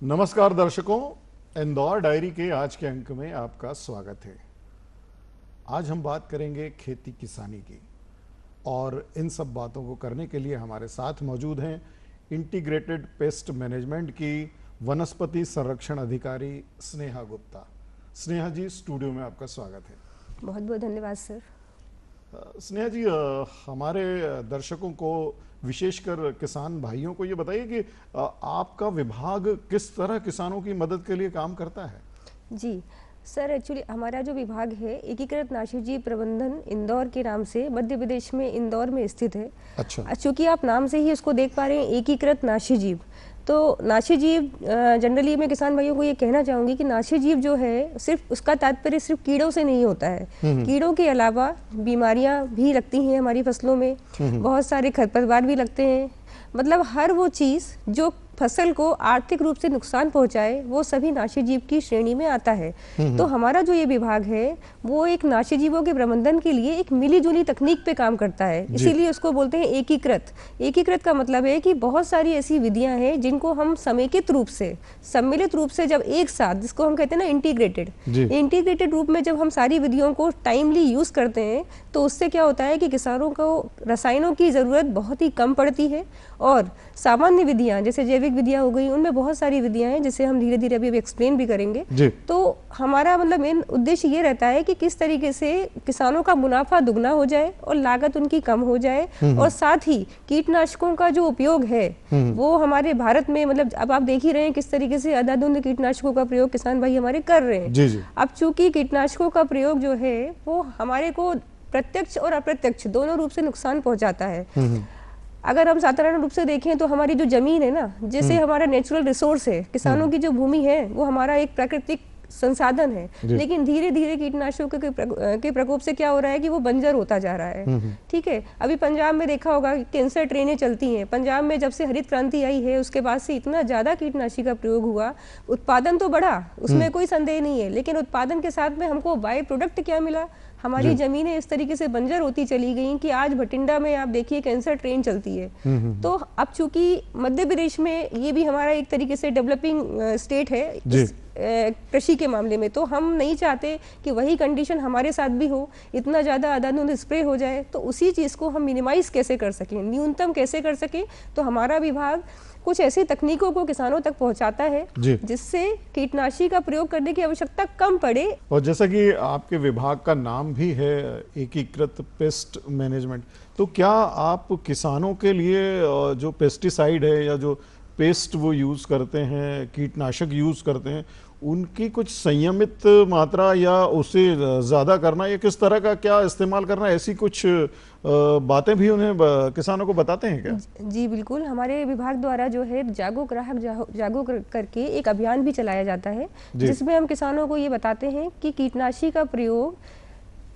नमस्कार दर्शकों, इंदौर डायरी के आज के अंक में आपका स्वागत है। आज हम बात करेंगे खेती किसानी की और इन सब बातों को करने के लिए हमारे साथ मौजूद हैं इंटीग्रेटेड पेस्ट मैनेजमेंट की वनस्पति संरक्षण अधिकारी स्नेहा गुप्ता। स्नेहा जी, स्टूडियो में आपका स्वागत है। बहुत बहुत धन्यवाद सर। स्नेहा जी, हमारे दर्शकों को विशेषकर किसान भाइयों को ये बताइए कि आपका विभाग किस तरह किसानों की मदद के लिए काम करता है? जी सर, एक्चुअली हमारा जो विभाग है एकीकृत नाशीजीव प्रबंधन इंदौर के नाम से मध्य प्रदेश में इंदौर में स्थित है। अच्छा। चूँकि आप नाम से ही उसको देख पा रहे हैं, एकीकृत नाशीजीव। तो नाशीजीव जनरली मैं किसान भाइयों को ये कहना चाहूँगी कि नाशीजीव जो है सिर्फ उसका तात्पर्य सिर्फ कीड़ों से नहीं होता है। कीड़ों के अलावा बीमारियाँ भी लगती हैं हमारी फसलों में, बहुत सारे खरपतवार भी लगते हैं। मतलब हर वो चीज़ जो फसल को आर्थिक रूप से नुकसान पहुंचाए वो सभी नाशीजीव की श्रेणी में आता है। तो हमारा जो ये विभाग है वो एक नाशीजीवों के प्रबंधन के लिए एक मिलीजुली तकनीक पे काम करता है, इसीलिए उसको बोलते हैं एकीकृत। एकीकृत का मतलब है कि बहुत सारी ऐसी विधियां हैं जिनको हम समेकित रूप से, सम्मिलित रूप से जब एक साथ, जिसको हम कहते हैं ना इंटीग्रेटेड रूप में जब हम सारी विधियों को टाइमली यूज करते हैं तो उससे क्या होता है कि किसानों को रसायनों की जरूरत बहुत ही कम पड़ती है और सामान्य विधियां जैसे जैविक विधियां हो गई, उनमें बहुत सारी विधियां हैं जिसे हम धीरे धीरे अभी एक्सप्लेन भी करेंगे। तो हमारा मतलब मेन उद्देश्य ये रहता है कि किस तरीके से किसानों का मुनाफा दुगना हो जाए और लागत उनकी कम हो जाए और साथ ही कीटनाशकों का जो उपयोग है वो हमारे भारत में, मतलब अब आप देख ही रहे हैं किस तरीके से अंधाधुंध कीटनाशकों का प्रयोग किसान भाई हमारे कर रहे हैं। अब चूंकि कीटनाशकों का प्रयोग जो है वो हमारे को प्रत्यक्ष और अप्रत्यक्ष दोनों रूप से नुकसान पहुंचाता है। अगर हम साधारण रूप से देखें तो हमारी जो जमीन है ना, जैसे हमारा नेचुरल रिसोर्स है, किसानों की जो भूमि है वो हमारा एक प्राकृतिक संसाधन है, लेकिन धीरे धीरे कीटनाशकों के प्रकोप से क्या हो रहा है कि वो बंजर होता जा रहा है। ठीक है, अभी पंजाब में देखा होगा कि कैंसर ट्रेनें चलती हैं। पंजाब में जब से हरित क्रांति आई है उसके बाद से इतना ज्यादा कीटनाशी का प्रयोग हुआ, उत्पादन तो बढ़ा, उसमें कोई संदेह नहीं है, लेकिन उत्पादन के साथ में हमको बाय प्रोडक्ट क्या मिला? हमारी जमीनें इस तरीके से बंजर होती चली गई कि आज भटिंडा में आप देखिए कैंसर ट्रेन चलती है। तो अब चूंकि मध्य प्रदेश में ये भी हमारा एक तरीके से डेवलपिंग स्टेट है कृषि के मामले में, तो हम नहीं चाहते कि वही कंडीशन हमारे साथ भी हो, इतना ज़्यादा अंधाधुंध स्प्रे हो जाए। तो उसी चीज़ को हम मिनिमाइज कैसे कर सकें, न्यूनतम कैसे कर सकें, तो हमारा विभाग कुछ ऐसी तकनीकों को किसानों तक पहुंचाता है जिससे कीटनाशी का प्रयोग करने की आवश्यकता कम पड़े। और जैसा कि आपके विभाग का नाम भी है एकीकृत पेस्ट मैनेजमेंट, तो क्या आप किसानों के लिए जो पेस्टिसाइड है या जो पेस्ट वो यूज करते हैं, कीटनाशक यूज करते हैं, उनकी कुछ संयमित मात्रा या उसे ज़्यादा करना या किस तरह का क्या इस्तेमाल करना, ऐसी कुछ बातें भी उन्हें किसानों को बताते हैं क्या? जी बिल्कुल, हमारे विभाग द्वारा जो है जागो ग्राहक जागो करके एक अभियान भी चलाया जाता है जिसमें हम किसानों को ये बताते हैं कि कीटनाशी का प्रयोग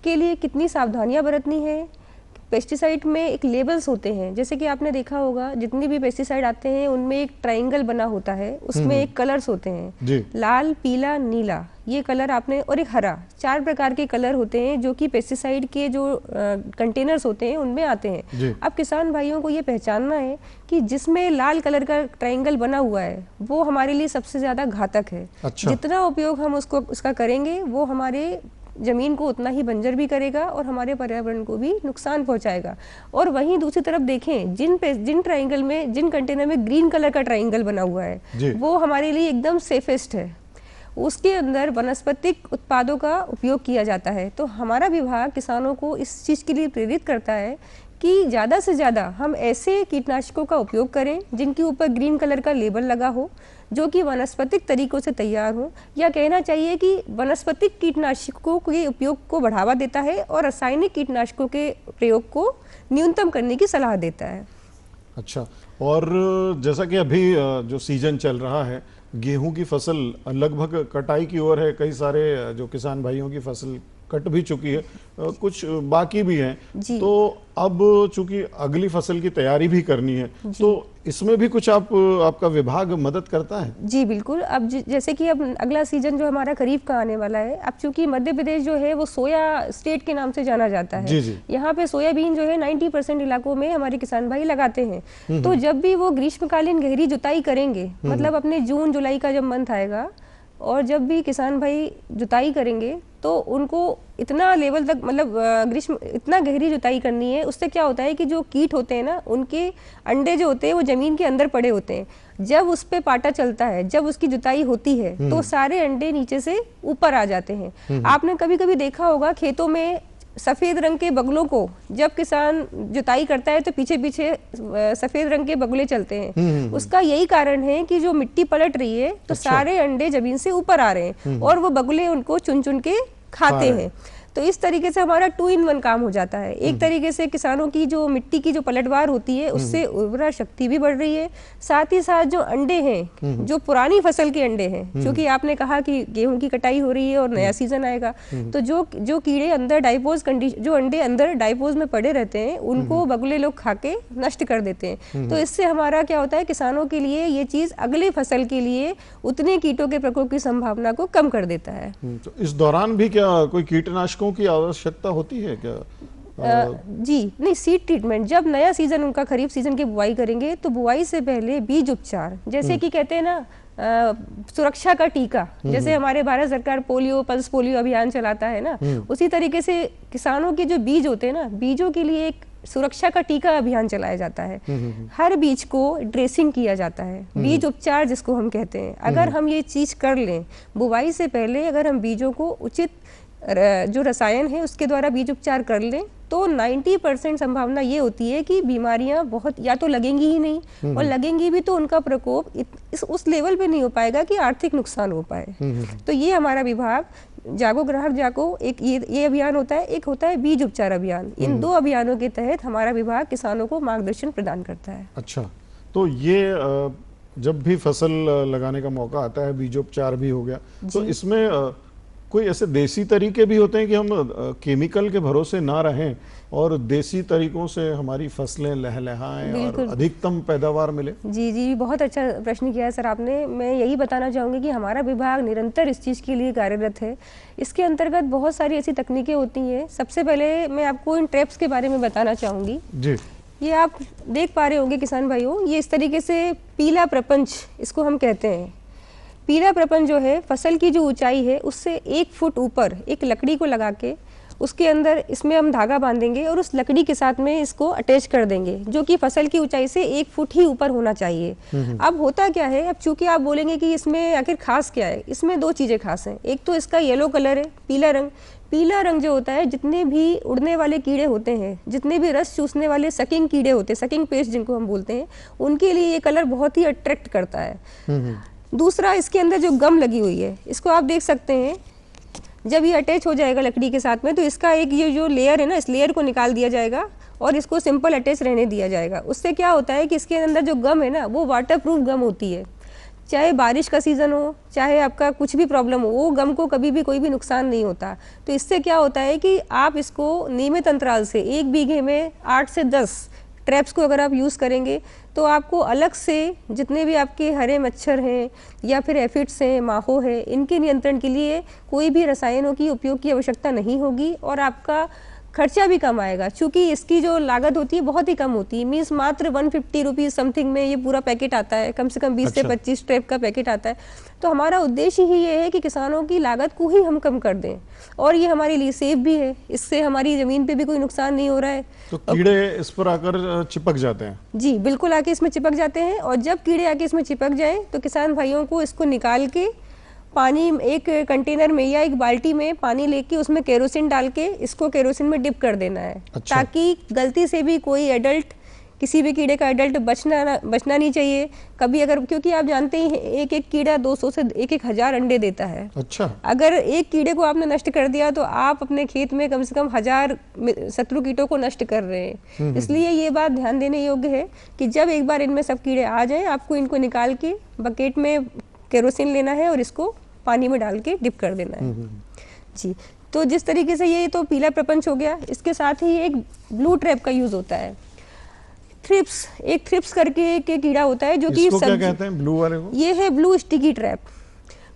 के लिए कितनी सावधानियां बरतनी है। पेस्टिसाइड में एक लेबल्स होते हैं, जैसे कि आपने देखा होगा जितने भी पेस्टिसाइड आते हैं उनमें एक ट्रायंगल बना होता है, उसमें एक कलर्स होते हैं, लाल, पीला, नीला, ये कलर आपने, और एक हरा, 4 प्रकार के कलर होते हैं जो कि पेस्टिसाइड के जो कंटेनर्स होते हैं उनमें आते हैं। अब किसान भाइयों को ये पहचानना है कि जिसमें लाल कलर का ट्रायंगल बना हुआ है वो हमारे लिए सबसे ज्यादा घातक है। जितना उपयोग हम उसका करेंगे वो हमारे जमीन को उतना ही बंजर भी करेगा और हमारे पर्यावरण को भी नुकसान पहुंचाएगा। और वहीं दूसरी तरफ देखें, जिन ट्रायंगल में, जिन कंटेनर में ग्रीन कलर का ट्रायंगल बना हुआ है वो हमारे लिए एकदम सेफेस्ट है, उसके अंदर वनस्पतिक उत्पादों का उपयोग किया जाता है। तो हमारा विभाग किसानों को इस चीज़ के लिए प्रेरित करता है कि ज़्यादा से ज़्यादा हम ऐसे कीटनाशकों का उपयोग करें जिनके ऊपर ग्रीन कलर का लेबल लगा हो, जो कि वनस्पतिक तरीकों से तैयार हो, या कहना चाहिए कि वनस्पतिक कीटनाशकों के उपयोग को बढ़ावा देता है और रासायनिक कीटनाशकों के प्रयोग को न्यूनतम करने की सलाह देता है। अच्छा, और जैसा कि अभी जो सीजन चल रहा है, गेहूं की फसल लगभग कटाई की ओर है, कई सारे जो किसान भाइयों की फसल कट भी चुकी है, कुछ बाकी भी हैं, जी। तो अब चूंकि अगली फसल की तैयारी भी करनी है, तो इसमें भी कुछ आपका विभाग मदद करता है? जी बिल्कुल। अब जैसे कि अब अगला सीजन जो हमारा खरीफ का आने वाला है, अब चूंकि मध्य प्रदेश जो है वो सोया स्टेट के नाम से जाना जाता है। जी जी। यहाँ पे सोयाबीन जो है 90% इलाकों में हमारे किसान भाई लगाते हैं। तो जब भी वो ग्रीष्मकालीन गहरी जुताई करेंगे, मतलब अपने जून जुलाई का जब मंथ आएगा, और जब भी किसान भाई जुताई करेंगे तो उनको इतना लेवल तक, मतलब ग्रीष्म इतना गहरी जुताई करनी है। उससे क्या होता है कि जो कीट होते हैं ना, उनके अंडे जो होते हैं वो जमीन के अंदर पड़े होते हैं। जब उस पे पाटा चलता है, जब उसकी जुताई होती है, तो सारे अंडे नीचे से ऊपर आ जाते हैं। आपने कभी कभी देखा होगा खेतों में सफेद रंग के बगलों को, जब किसान जुताई करता है तो पीछे पीछे सफेद रंग के बगले चलते हैं। उसका यही कारण है कि जो मिट्टी पलट रही है तो सारे अंडे जमीन से ऊपर आ रहे हैं और वो बगले उनको चुन चुन के खाते हैं। तो इस तरीके से हमारा 2 in 1 काम हो जाता है। एक तरीके से किसानों की जो मिट्टी की जो पलटवार होती है उससे उर्वरा शक्ति भी बढ़ रही है, साथ ही साथ जो अंडे हैं, जो पुरानी फसल के अंडे हैं, क्योंकि आपने कहा कि गेहूं की कटाई हो रही है और नया सीजन आएगा, तो जो कीड़े अंदर डाइपोज कंडीशन, जो अंडे अंदर डाइपोज में पड़े रहते हैं, उनको बगुले लोग खा के नष्ट कर देते हैं। तो इससे हमारा क्या होता है, किसानों के लिए ये चीज अगले फसल के लिए उतने कीटों के प्रकोप की संभावना को कम कर देता है। तो इस दौरान भी क्या कोई कीटनाशकों की आवश्यकता होती है क्या? जी नहीं, सीड ट्रीटमेंट, जब नया सीजन उनका खरीफ सीजन की बुआई करेंगे तो बुआई से पहले बीज उपचार, जैसे कि कहते हैं ना सुरक्षा का टीका, जैसे हमारे भारत सरकार पोलियो पल्स पोलियो अभियान चलाता है ना, उसी तरीके से किसानों के जो बीज होते हैं ना, बीजों के लिए एक सुरक्षा का टीका अभियान चलाया जाता है। हर बीज को ड्रेसिंग किया जाता है, बीज उपचार जिसको हम कहते हैं। अगर हम ये चीज कर लें बुआई से पहले, अगर हम बीजों को उचित जो रसायन है उसके द्वारा बीज उपचार कर लें, तो 90% संभावना ये होती है कि बीमारियां बहुत या तो लगेंगी ही नहीं, और लगेंगी भी तो उनका प्रकोप उस लेवल पे नहीं हो पाएगा कि आर्थिक नुकसान हो पाए। तो ये हमारा विभाग जागो ग्राहक जागो, एक ये अभियान होता है, एक होता है बीज उपचार अभियान। इन 2 अभियानों के तहत हमारा विभाग किसानों को मार्गदर्शन प्रदान करता है। अच्छा, तो ये जब भी फसल लगाने का मौका आता है, बीजोपचार भी हो गया, तो इसमें कोई ऐसे देसी तरीके भी होते हैं कि हम केमिकल के भरोसे ना रहें और देसी तरीकों से हमारी फसलें लहलहाएं और अधिकतम पैदावार मिले? जी जी, बहुत अच्छा प्रश्न किया है सर आपने। मैं यही बताना चाहूँगी कि हमारा विभाग निरंतर इस चीज़ के लिए कार्यरत है। इसके अंतर्गत बहुत सारी ऐसी तकनीकें होती हैं। सबसे पहले मैं आपको इन ट्रैप्स के बारे में बताना चाहूँगी। जी, ये आप देख पा रहे होंगे किसान भाइयों, ये इस तरीके से पीला प्रपंच इसको हम कहते हैं। पीला प्रपंच जो है, फसल की जो ऊंचाई है उससे 1 फुट ऊपर एक लकड़ी को लगा के उसके अंदर इसमें हम धागा बांधेंगे और उस लकड़ी के साथ में इसको अटैच कर देंगे, जो कि फसल की ऊंचाई से 1 फुट ही ऊपर होना चाहिए। अब होता क्या है, अब चूंकि आप बोलेंगे कि इसमें आखिर खास क्या है, इसमें 2 चीजें खास हैं। एक तो इसका येलो कलर है, पीला रंग। पीला रंग जो होता है, जितने भी उड़ने वाले कीड़े होते हैं, जितने भी रस चूसने वाले सकिंग कीड़े होते हैं, सकिंग पेस्ट जिनको हम बोलते हैं, उनके लिए ये कलर बहुत ही अट्रैक्ट करता है। दूसरा, इसके अंदर जो गम लगी हुई है, इसको आप देख सकते हैं, जब ये अटैच हो जाएगा लकड़ी के साथ में, तो इसका एक ये जो लेयर है ना, इस लेयर को निकाल दिया जाएगा और इसको सिंपल अटैच रहने दिया जाएगा। उससे क्या होता है कि इसके अंदर जो गम है ना, वो वाटर प्रूफ गम होती है। चाहे बारिश का सीजन हो, चाहे आपका कुछ भी प्रॉब्लम हो, वो गम को कभी भी कोई भी नुकसान नहीं होता। तो इससे क्या होता है कि आप इसको नियमित अंतराल से 1 बीघे में 8 से 10 ट्रैप्स को अगर आप यूज़ करेंगे, तो आपको अलग से जितने भी आपके हरे मच्छर हैं या फिर एफिड्स हैं, माहो है, इनके नियंत्रण के लिए कोई भी रसायनों की उपयोग की आवश्यकता नहीं होगी और आपका खर्चा भी कम आएगा। चूँकि इसकी जो लागत होती है बहुत ही कम होती है, मीन्स मात्र 150 रुपीज़ समथिंग में ये पूरा पैकेट आता है, कम से कम 20 से 25 ट्रैप का पैकेट आता है। तो हमारा उद्देश्य ही ये है कि किसानों की लागत को ही हम कम कर दें, और ये हमारे लिए सेफ भी है, इससे हमारी ज़मीन पे भी कोई नुकसान नहीं हो रहा है। तो कीड़े इस पर आकर चिपक जाते हैं? जी बिल्कुल, आके इसमें चिपक जाते हैं, और जब कीड़े आके इसमें चिपक जाएँ तो किसान भाइयों को इसको निकाल के पानी, एक कंटेनर में या एक बाल्टी में पानी लेके उसमें केरोसिन डाल के इसको केरोसिन में डिप कर देना है। अच्छा। ताकि गलती से भी कोई एडल्ट, किसी भी कीड़े का एडल्ट बचना नहीं चाहिए कभी, अगर, क्योंकि आप जानते ही एक कीड़ा 200 से 1,000 अंडे देता है। अच्छा। अगर एक कीड़े को आपने नष्ट कर दिया तो आप अपने खेत में कम से कम 1000 शत्रु कीटों को नष्ट कर रहे हैं। इसलिए ये बात ध्यान देने योग्य है कि जब एक बार इनमें सब कीड़े आ जाए, आपको इनको निकाल के बकेट में केरोसिन लेना है और इसको पानी में डाल के डिप कर देना है। जी, तो जिस तरीके से ये तो पीला प्रपंच हो गया, इसके साथ ही एक ब्लू ट्रैप का यूज होता है। थ्रिप्स, एक थ्रिप्स करके एक कीड़ा होता है जो कि इसको क्या कहते हैं ब्लू वाले को? ये है blue sticky trap.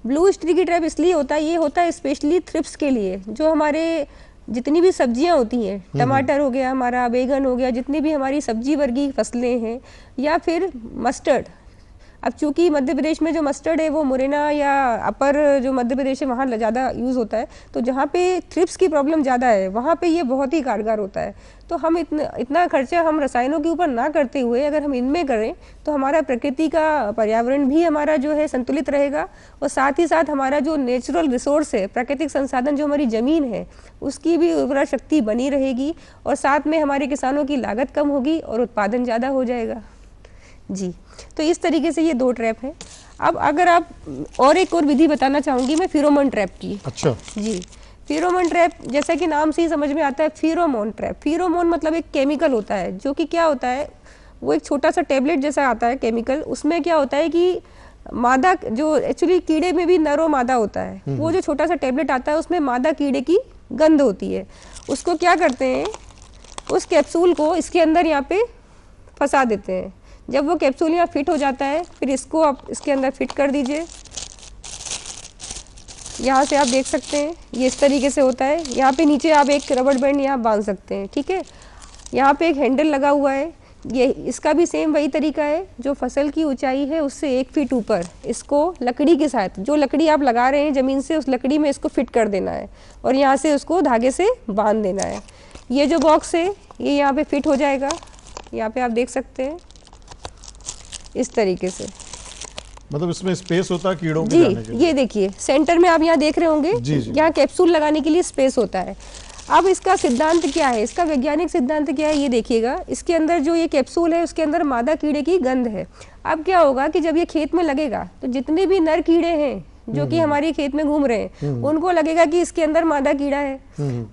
Blue sticky trap इसलिए होता है, ये होता है स्पेशली थ्रिप्स के लिए। जो हमारे जितनी भी सब्जियां होती हैं, टमाटर हो गया हमारा, बैगन हो गया, जितनी भी हमारी सब्जी वर्गी फसलें हैं, या फिर मस्टर्ड। अब चूंकि मध्य प्रदेश में जो मस्टर्ड है वो मुरैना या अपर जो मध्य प्रदेश है वहाँ ज़्यादा यूज़ होता है, तो जहाँ पे थ्रिप्स की प्रॉब्लम ज़्यादा है वहाँ पे ये बहुत ही कारगर होता है। तो हम इतना खर्चा हम रसायनों के ऊपर ना करते हुए अगर हम इनमें करें तो हमारा प्रकृति का पर्यावरण भी हमारा जो है संतुलित रहेगा, और साथ ही साथ हमारा जो नेचुरल रिसोर्स है, प्राकृतिक संसाधन जो हमारी ज़मीन है, उसकी भी उर्वरा शक्ति बनी रहेगी, और साथ में हमारे किसानों की लागत कम होगी और उत्पादन ज़्यादा हो जाएगा जी। तो इस तरीके से ये 2 ट्रैप हैं। अब अगर आप और एक और विधि बताना चाहूँगी मैं फेरोमोन ट्रैप की। अच्छा जी, फेरोमोन ट्रैप जैसा कि नाम से ही समझ में आता है, फेरोमोन ट्रैप। फेरोमोन मतलब एक केमिकल होता है जो कि क्या होता है, वो एक छोटा सा टेबलेट जैसा आता है केमिकल। उसमें क्या होता है कि मादा, जो एक्चुअली कीड़े में भी नर और मादा होता है, वो जो छोटा सा टेबलेट आता है उसमें मादा कीड़े की गंध होती है। उसको क्या करते हैं, उस कैप्सूल को इसके अंदर यहाँ पे फंसा देते हैं। जब वो कैप्सूल यहाँ फिट हो जाता है, फिर इसको आप इसके अंदर फिट कर दीजिए। यहाँ से आप देख सकते हैं ये इस तरीके से होता है। यहाँ पे नीचे आप एक रबड़ बैंड यहाँ बांध सकते हैं, ठीक है। यहाँ पे एक हैंडल लगा हुआ है, ये इसका भी सेम वही तरीका है। जो फसल की ऊंचाई है उससे 1 फीट ऊपर इसको लकड़ी के साथ, जो लकड़ी आप लगा रहे हैं ज़मीन से, उस लकड़ी में इसको फिट कर देना है और यहाँ से उसको धागे से बांध देना है। ये जो बॉक्स है ये यहाँ पे फिट हो जाएगा, यहाँ पे आप देख सकते हैं इस तरीके से। मतलब इसमें स्पेस होता है कीड़ों के जाने के लिए। ये देखिए सेंटर में आप यहाँ देख रहे होंगे, यहाँ कैप्सूल लगाने के लिए स्पेस होता है। अब इसका सिद्धांत क्या है, इसका वैज्ञानिक सिद्धांत क्या है, ये देखिएगा। इसके अंदर जो ये कैप्सूल है उसके अंदर मादा कीड़े की गंध है। अब क्या होगा कि जब ये खेत में लगेगा तो जितने भी नर कीड़े हैं जो कि हमारे खेत में घूम रहे हैं, उनको लगेगा कि इसके अंदर मादा कीड़ा है।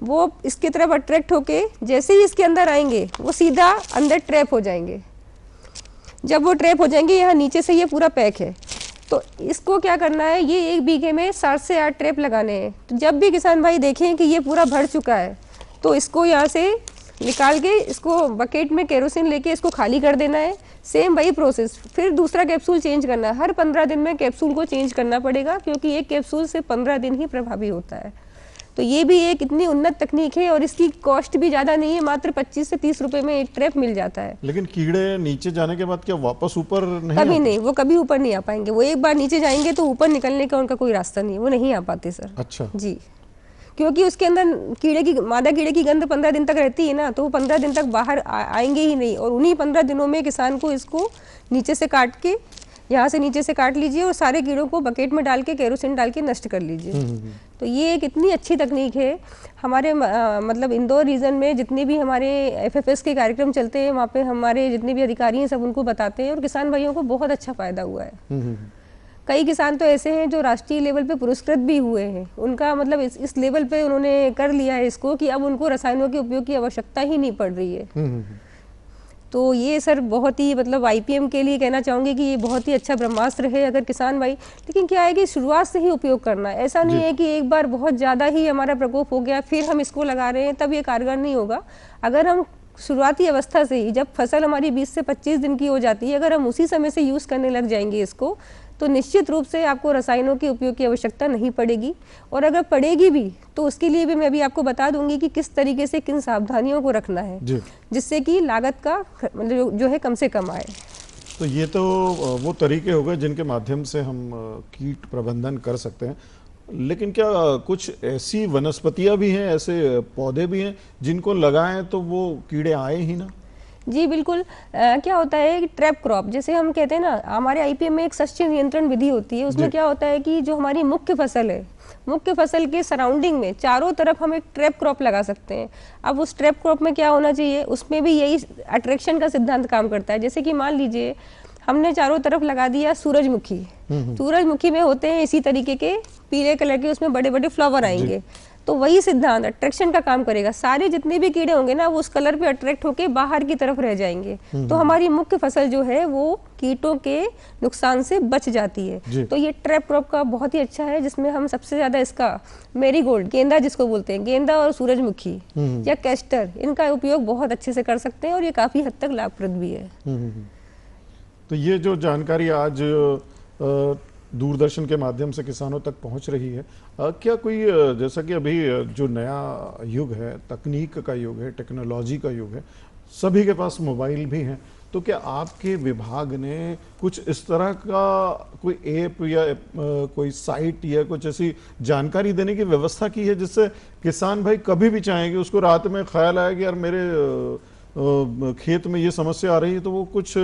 वो इसकी तरफ अट्रैक्ट होके जैसे ही इसके अंदर आएंगे वो सीधा अंदर ट्रैप हो जाएंगे। जब वो ट्रैप हो जाएंगे, यहाँ नीचे से ये पूरा पैक है, तो इसको क्या करना है, ये 1 बीघे में 7 से 8 ट्रैप लगाने हैं। तो जब भी किसान भाई देखें कि ये पूरा भर चुका है तो इसको यहाँ से निकाल के इसको बकेट में केरोसिन लेके इसको खाली कर देना है। सेम वही प्रोसेस, फिर दूसरा कैप्सूल चेंज करना है। हर 15 दिन में कैप्सूल को चेंज करना पड़ेगा, क्योंकि एक कैप्सूल से 15 दिन ही प्रभावी होता है। तो ये भी एक इतनी उन्नत तकनीक है और इसकी कॉस्ट भी ज़्यादा नहीं है, मात्र 25 से 30 रुपए में एक ट्रैप मिल जाता है। लेकिन कीड़े नीचे जाने के बाद क्या वापस ऊपर नहीं कभी आते? नहीं, वो कभी ऊपर नहीं आ पाएंगे। वो एक बार नीचे जाएंगे तो ऊपर निकलने का उनका कोई रास्ता नहीं है, वो नहीं आ पाते सर। अच्छा जी, क्योंकि उसके अंदर मादा कीड़े की गंध 15 दिन तक रहती है ना, तो वो 15 दिन तक बाहर आएंगे ही नहीं। और उन्हीं 15 दिनों में किसान को इसको नीचे से काट के, यहाँ से नीचे से काट लीजिए और सारे कीड़ों को बकेट में डाल के केरोसिन डाल के नष्ट कर लीजिए। तो ये एक इतनी अच्छी तकनीक है। हमारे मतलब इंदौर रीजन में जितने भी हमारे FFS के कार्यक्रम चलते हैं, वहाँ पे हमारे जितने भी अधिकारी हैं सब उनको बताते हैं और किसान भाइयों को बहुत अच्छा फायदा हुआ है। कई किसान तो ऐसे हैं जो राष्ट्रीय लेवल पे पुरस्कृत भी हुए हैं। उनका मतलब इस लेवल पे उन्होंने कर लिया है इसको कि अब उनको रसायनों के उपयोग की आवश्यकता ही नहीं पड़ रही है। तो ये सर बहुत ही मतलब IPM के लिए कहना चाहूँगी कि ये बहुत ही अच्छा ब्रह्मास्त्र है अगर किसान भाई, लेकिन क्या है कि शुरुआत से ही उपयोग करना है। ऐसा नहीं है कि एक बार बहुत ज़्यादा ही हमारा प्रकोप हो गया फिर हम इसको लगा रहे हैं तब ये कारगर नहीं होगा। अगर हम शुरुआती अवस्था से ही, जब फसल हमारी 20 से 25 दिन की हो जाती है, अगर हम उसी समय से यूज़ करने लग जाएंगे इसको, तो निश्चित रूप से आपको रसायनों के उपयोग की आवश्यकता नहीं पड़ेगी। और अगर पड़ेगी भी तो उसके लिए भी मैं अभी आपको बता दूंगी कि किस तरीके से किन सावधानियों को रखना है जिससे कि लागत का मतलब जो है कम से कम आए। तो ये तो वो तरीके हो गए जिनके माध्यम से हम कीट प्रबंधन कर सकते हैं। लेकिन क्या कुछ ऐसी वनस्पतियां भी हैं, ऐसे पौधे भी हैं जिनको लगाएं तो वो कीड़े आए ही ना? जी बिल्कुल। क्या होता है कि ट्रैप क्रॉप, जैसे हम कहते हैं ना, हमारे IPM में एक शस्य नियंत्रण विधि होती है। उसमें क्या होता है कि जो हमारी मुख्य फसल है, मुख्य फसल के सराउंडिंग में चारों तरफ हम एक ट्रैप क्रॉप लगा सकते हैं। अब उस ट्रैप क्रॉप में क्या होना चाहिए, उसमें भी यही अट्रैक्शन का सिद्धांत काम करता है। जैसे कि मान लीजिए हमने चारों तरफ लगा दिया सूरजमुखी। सूरजमुखी में होते हैं इसी तरीके के पीले कलर के, उसमें बड़े बड़े फ्लावर आएंगे। तो वही सिद्धांत अट्रैक्शन का काम करेगा। सारे जितने भी कीड़े होंगे ना वो उस कलर पे अट्रैक्ट होके बाहर की तरफ रह जाएंगे, तो हमारी मुख्य फसल जो है वो कीटों के नुकसान से बच जाती है। तो ये ट्रैप क्रॉप का बहुत ही अच्छा है, जिसमें हम सबसे ज्यादा इसका मैरीगोल्ड, गेंदा जिसको बोलते हैं, गेंदा और सूरजमुखी या कैस्टर, इनका उपयोग बहुत अच्छे से कर सकते हैं और ये काफी हद तक लाभप्रद भी है। तो ये जो जानकारी आज दूरदर्शन के माध्यम से किसानों तक पहुंच रही है, क्या कोई जैसा कि अभी जो नया युग है, तकनीक का युग है, टेक्नोलॉजी का युग है, सभी के पास मोबाइल भी हैं, तो क्या आपके विभाग ने कुछ इस तरह का कोई ऐप या कोई साइट या कुछ ऐसी जानकारी देने की व्यवस्था की है जिससे किसान भाई कभी भी चाहेंगे, उसको रात में ख्याल आया कि यार मेरे खेत में ये समस्या आ रही है, तो वो कुछ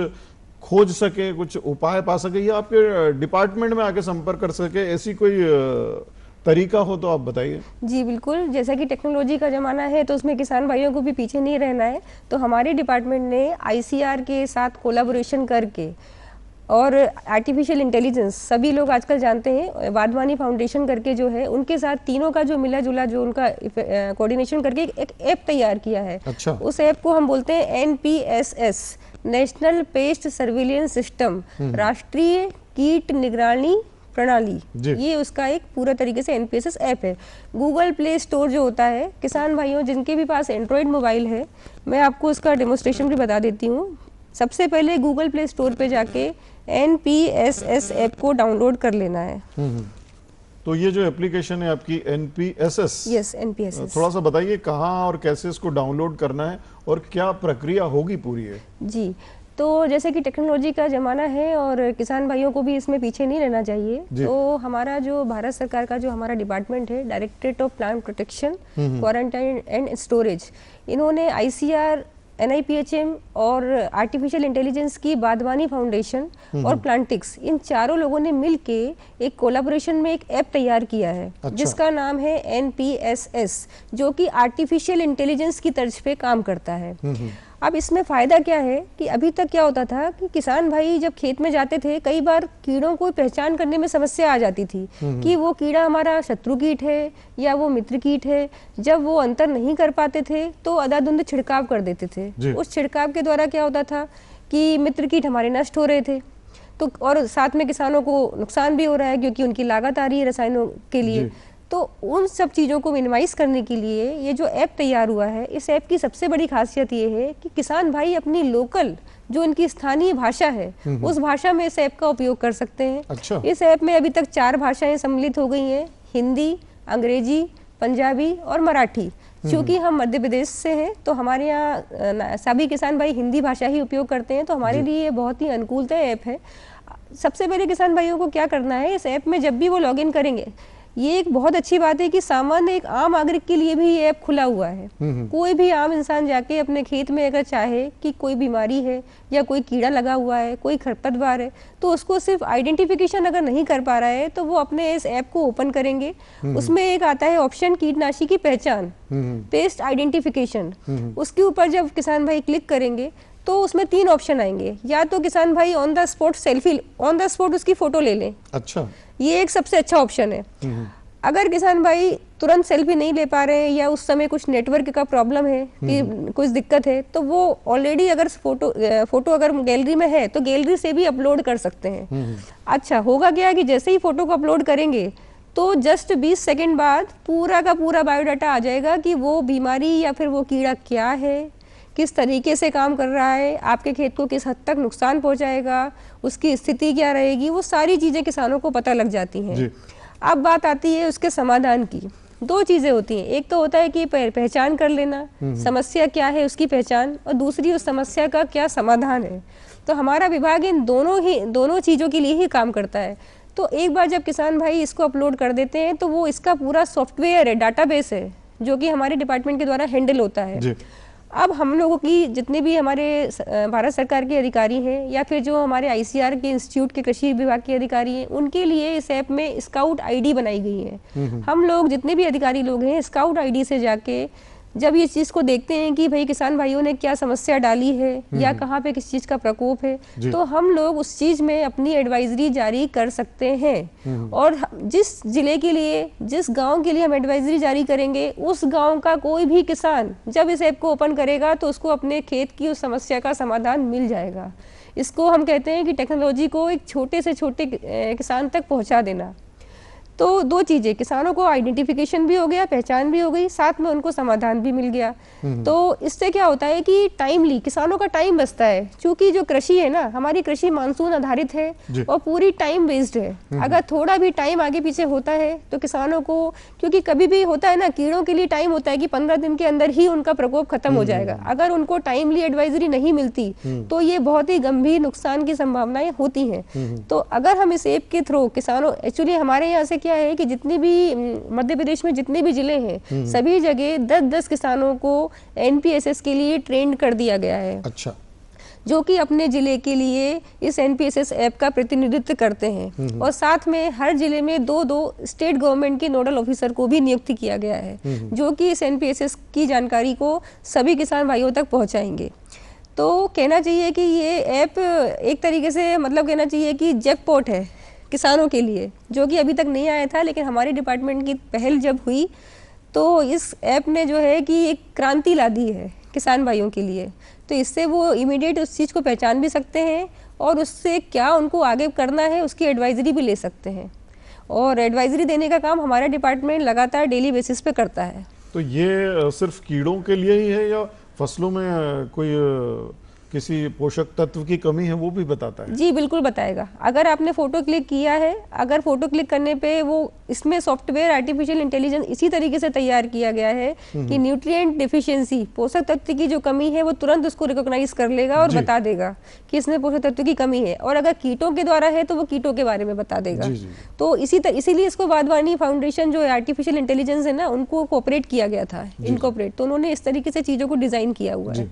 खोज सके, कुछ उपाय पा सके या आपके डिपार्टमेंट में आके संपर्क कर सके, ऐसी कोई तरीका हो तो आप बताइए। जी बिल्कुल, जैसा कि टेक्नोलॉजी का ज़माना है तो उसमें किसान भाइयों को भी पीछे नहीं रहना है, तो हमारे डिपार्टमेंट ने ICR के साथ कोलैबोरेशन करके और आर्टिफिशियल इंटेलिजेंस, सभी लोग आजकल जानते हैं, वाधवानी फाउंडेशन करके जो है, उनके साथ तीनों का जो मिला जुला जो उनका कोऑर्डिनेशन करके एक ऐप तैयार किया है। अच्छा। उस ऐप को हम बोलते हैं NPSS, national paste surveillance system, राष्ट्रीय कीट निगरानी प्रणाली। ये उसका एक पूरा तरीके से NPSS ऐप है। गूगल प्ले स्टोर जो होता है, किसान भाइयों जिनके भी पास एंड्रॉयड मोबाइल है, मैं आपको उसका डेमोस्ट्रेशन भी बता देती हूँ। सबसे पहले गूगल प्ले स्टोर पे जाके NPSS ऐप को डाउनलोड कर लेना है। तो ये जो एप्लीकेशन है आपकी NPSS, यस NPSS, थोड़ा सा बताइए कहाँ और कैसे इसको डाउनलोड करना है और क्या प्रक्रिया होगी पूरी है। जी, तो जैसे कि टेक्नोलॉजी का ज़माना है और किसान भाइयों को भी इसमें पीछे नहीं रहना चाहिए, तो हमारा जो भारत सरकार का जो हमारा डिपार्टमेंट है, directorate of plant protection, quarantine and storage, इन्होंने ICR, NIPHM और आर्टिफिशियल इंटेलिजेंस की बादवानी फाउंडेशन और प्लांटिक्स, इन चारों लोगों ने मिलके एक कोलैबोरेशन में एक ऐप तैयार किया है। अच्छा। जिसका नाम है NPSS, जो कि आर्टिफिशियल इंटेलिजेंस की तर्ज पे काम करता है। अब इसमें फायदा क्या है कि अभी तक क्या होता था कि किसान भाई जब खेत में जाते थे, कई बार कीड़ों को पहचान करने में समस्या आ जाती थी कि वो कीड़ा हमारा शत्रु कीट है या वो मित्र कीट है। जब वो अंतर नहीं कर पाते थे तो अंधाधुंध छिड़काव कर देते थे। उस छिड़काव के द्वारा क्या होता था कि मित्र कीट हमारे नष्ट हो रहे थे, तो और साथ में किसानों को नुकसान भी हो रहा है क्योंकि उनकी लागत आ रही है रसायनों के लिए। तो उन सब चीज़ों को मिनिमाइज करने के लिए ये जो ऐप तैयार हुआ है, इस ऐप की सबसे बड़ी खासियत ये है कि किसान भाई अपनी लोकल जो उनकी स्थानीय भाषा है उस भाषा में इस ऐप का उपयोग कर सकते हैं। अच्छा। इस ऐप में अभी तक 4 भाषाएं सम्मिलित हो गई हैं, हिंदी, अंग्रेजी, पंजाबी और मराठी। क्योंकि हम मध्य प्रदेश से हैं तो हमारे यहाँ सभी किसान भाई हिंदी भाषा ही उपयोग करते हैं, तो हमारे लिए ये बहुत ही अनुकूलतः ऐप है। सबसे पहले किसान भाइयों को क्या करना है, इस ऐप में जब भी वो लॉगिन करेंगे, ये एक बहुत अच्छी बात है कि सामान्य एक आम नागरिक के लिए भी ये ऐप खुला हुआ है। कोई भी आम इंसान जाके अपने खेत में अगर चाहे कि कोई बीमारी है या कोई कीड़ा लगा हुआ है, कोई खरपतवार है, तो उसको सिर्फ आइडेंटिफिकेशन अगर नहीं कर पा रहा है तो वो अपने इस ऐप को ओपन करेंगे। उसमें एक आता है ऑप्शन कीटनाशी की पहचान, पेस्ट आइडेंटिफिकेशन। उसके ऊपर जब किसान भाई क्लिक करेंगे तो उसमें 3 ऑप्शन आएंगे। या तो किसान भाई on the spot selfie, on the spot उसकी फोटो ले लें। अच्छा, ये एक सबसे अच्छा ऑप्शन है। अगर किसान भाई तुरंत सेल्फी नहीं ले पा रहे हैं या उस समय कुछ नेटवर्क का प्रॉब्लम है कि कुछ दिक्कत है, तो वो ऑलरेडी अगर फोटो अगर गैलरी में है तो गैलरी से भी अपलोड कर सकते हैं। अच्छा, होगा क्या कि जैसे ही फोटो को अपलोड करेंगे तो जस्ट 20 सेकंड बाद पूरा का पूरा बायोडाटा आ जाएगा कि वो बीमारी या फिर वो कीड़ा क्या है, किस तरीके से काम कर रहा है, आपके खेत को किस हद तक नुकसान पहुंचाएगा, उसकी स्थिति क्या रहेगी, वो सारी चीज़ें किसानों को पता लग जाती हैं। अब बात आती है उसके समाधान की। 2 चीज़ें होती हैं, एक तो होता है कि पहचान कर लेना समस्या क्या है उसकी पहचान, और दूसरी उस समस्या का क्या समाधान है। तो हमारा विभाग इन दोनों चीज़ों के लिए ही काम करता है। तो एक बार जब किसान भाई इसको अपलोड कर देते हैं तो वो इसका पूरा सॉफ्टवेयर है, डाटाबेस है, जो कि हमारे डिपार्टमेंट के द्वारा हैंडल होता है। अब हम लोगों की जितने भी हमारे भारत सरकार के अधिकारी हैं या फिर जो हमारे ICR के इंस्टीट्यूट के कृषि विभाग के अधिकारी हैं, उनके लिए इस ऐप में स्काउट ID बनाई गई है। हम लोग जितने भी अधिकारी लोग हैं स्काउट ID से जाके जब ये चीज़ को देखते हैं कि भाई किसान भाइयों ने क्या समस्या डाली है या कहाँ पे किस चीज़ का प्रकोप है, तो हम लोग उस चीज़ में अपनी एडवाइजरी जारी कर सकते हैं। और जिस जिले के लिए, जिस गांव के लिए हम एडवाइजरी जारी करेंगे, उस गांव का कोई भी किसान जब इस ऐप को ओपन करेगा तो उसको अपने खेत की उस समस्या का समाधान मिल जाएगा। इसको हम कहते हैं कि टेक्नोलॉजी को एक छोटे से छोटे किसान तक पहुंचा देना। तो दो चीज़ें, किसानों को आइडेंटिफिकेशन भी हो गया, पहचान भी हो गई, साथ में उनको समाधान भी मिल गया। तो इससे क्या होता है कि टाइमली किसानों का टाइम बचता है, क्योंकि जो कृषि है ना, हमारी कृषि मानसून आधारित है और पूरी टाइम बेस्ड है। अगर थोड़ा भी टाइम आगे पीछे होता है तो किसानों को, क्योंकि कभी भी होता है ना, कीड़ों के लिए टाइम होता है कि 15 दिन के अंदर ही उनका प्रकोप खत्म हो जाएगा। अगर उनको टाइमली एडवाइजरी नहीं मिलती तो ये बहुत ही गंभीर नुकसान की संभावनाएं होती हैं। तो अगर हम इस ऐप के थ्रू किसानों, एक्चुअली हमारे यहाँ से क्या है कि जितनी भी मध्य प्रदेश में जितने भी जिले हैं सभी जगह 10-10 किसानों को एनपीएसएस के लिए ट्रेंड कर दिया गया है। अच्छा। जो कि अपने जिले के लिए इस एनपीएसएस ऐप का प्रतिनिधित्व करते हैं। और साथ में हर जिले में 2-2 स्टेट गवर्नमेंट के नोडल ऑफिसर को भी नियुक्त किया गया है, जो कि इस एनपीएसएस की जानकारी को सभी किसान भाइयों तक पहुंचाएंगे। तो कहना चाहिए कि ये ऐप एक तरीके से, मतलब कहना चाहिए कि जैकपॉट है किसानों के लिए, जो कि अभी तक नहीं आया था, लेकिन हमारे डिपार्टमेंट की पहल जब हुई तो इस ऐप ने जो है कि एक क्रांति ला दी है किसान भाइयों के लिए। तो इससे वो इमीडिएट उस चीज़ को पहचान भी सकते हैं और उससे क्या उनको आगे करना है उसकी एडवाइजरी भी ले सकते हैं। और एडवाइजरी देने का काम हमारा डिपार्टमेंट लगातार डेली बेसिस पे करता है। तो ये सिर्फ कीड़ों के लिए ही है या फसलों में कोई किसी पोषक तत्व की कमी है वो भी बताता है? जी बिल्कुल बताएगा। अगर आपने फोटो क्लिक किया है, अगर फोटो क्लिक करने पे वो, इसमें सॉफ्टवेयर आर्टिफिशियल इंटेलिजेंस इसी तरीके से तैयार किया गया है कि न्यूट्रिएंट डिफिशियंसी, पोषक तत्व की जो कमी है वो तुरंत उसको रिकॉग्नाइज कर लेगा और बता देगा कि इसमें पोषक तत्व की कमी है। और अगर कीटों के द्वारा है तो वो कीटों के बारे में बता देगा। तो इसीलिए इसको वाधवानी फाउंडेशन जो आर्टिफिशियल इंटेलिजेंस है ना, उनको कोऑपरेट किया गया था, इनकॉर्पोरेट। तो उन्होंने इस तरीके से चीजों को डिजाइन किया हुआ है,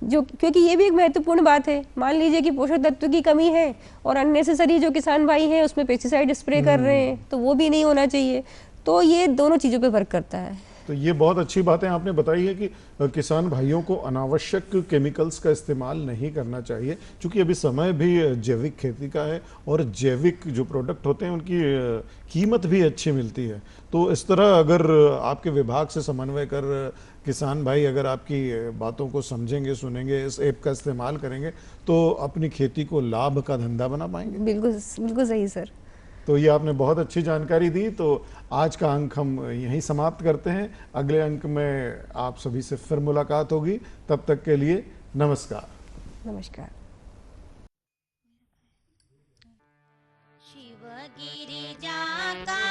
जो, क्योंकि ये भी एक महत्वपूर्ण बात है। मान लीजिए कि पोषक तत्व की कमी है और अननेसेसरी जो किसान भाई हैं उसमें पेस्टिसाइड स्प्रे कर रहे हैं, तो वो भी नहीं होना चाहिए। तो ये दोनों चीज़ों पे वर्क करता है। तो ये बहुत अच्छी बातें आपने बताई है कि किसान भाइयों को अनावश्यक केमिकल्स का इस्तेमाल नहीं करना चाहिए, क्योंकि अभी समय भी जैविक खेती का है और जैविक जो प्रोडक्ट होते हैं उनकी कीमत भी अच्छी मिलती है। तो इस तरह अगर आपके विभाग से समन्वय कर किसान भाई अगर आपकी बातों को समझेंगे, सुनेंगे, इस ऐप का इस्तेमाल करेंगे तो अपनी खेती को लाभ का धंधा बना पाएंगे। बिल्कुल बिल्कुल सही सर। तो ये आपने बहुत अच्छी जानकारी दी। तो आज का अंक हम यहीं समाप्त करते हैं। अगले अंक में आप सभी से फिर मुलाकात होगी। तब तक के लिए नमस्कार। नमस्कार। शिव गिरिजा का